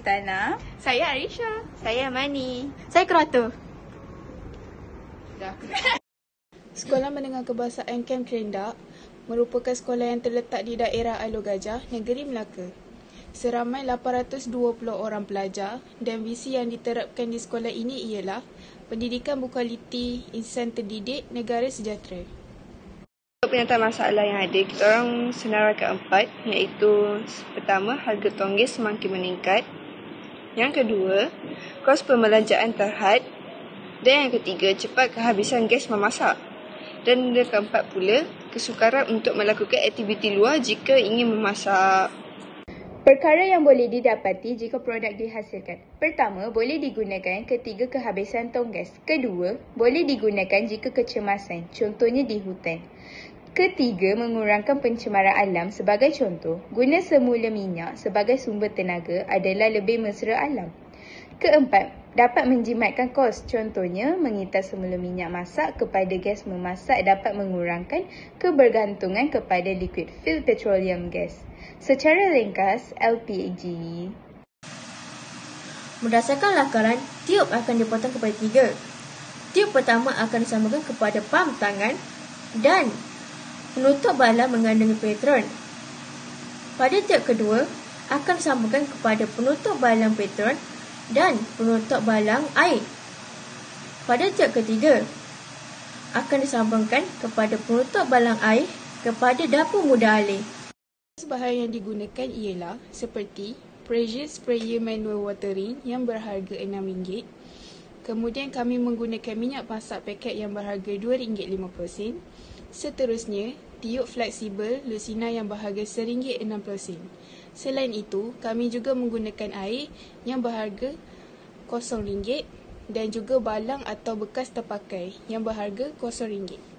Tana. Saya Arisha. Saya Mani. Saya Kerato. Sekolah Menengah Kebahasaan Kem Kerendak merupakan sekolah yang terletak di daerah Alor Gajah, Negeri Melaka. Seramai 820 orang pelajar dan visi yang diterapkan di sekolah ini ialah pendidikan berkualiti, insan terdidik, negara sejahtera. Penyataan masalah yang ada, kita orang senaraikan 4, iaitu pertama, harga tonggis semakin meningkat. Yang kedua, kos pembelanjaan terhad. Dan yang ketiga, cepat kehabisan gas memasak. Dan yang keempat pula, kesukaran untuk melakukan aktiviti luar jika ingin memasak. Perkara yang boleh didapati jika produk dihasilkan. Pertama, boleh digunakan ketika kehabisan tonggaz. Kedua, boleh digunakan jika kecemasan, contohnya di hutan. Ketiga, mengurangkan pencemaran alam. Sebagai contoh, guna semula minyak sebagai sumber tenaga adalah lebih mesra alam. Keempat, dapat menjimatkan kos. Contohnya, mengitar semula minyak masak kepada gas memasak dapat mengurangkan kebergantungan kepada liquid fuel petroleum gas. Secara ringkas, LPG. Berdasarkan lakaran, tiub akan dipotong kepada 3. Tiub pertama akan disambungkan kepada pam tangan dan penutup balang mengandungi petron. Pada tiub kedua, akan disambungkan kepada penutup balang petron dan penutup balang air. Pada tiub ketiga, akan disambungkan kepada penutup balang air kepada dapur mudah alih. Bahan yang digunakan ialah seperti pressure sprayer manual watering yang berharga RM6. Kemudian kami menggunakan minyak masak paket yang berharga RM2.50. Seterusnya, tiub fleksibel Lucina yang berharga RM1.60. Selain itu, kami juga menggunakan air yang berharga RM0 dan juga balang atau bekas terpakai yang berharga RM0.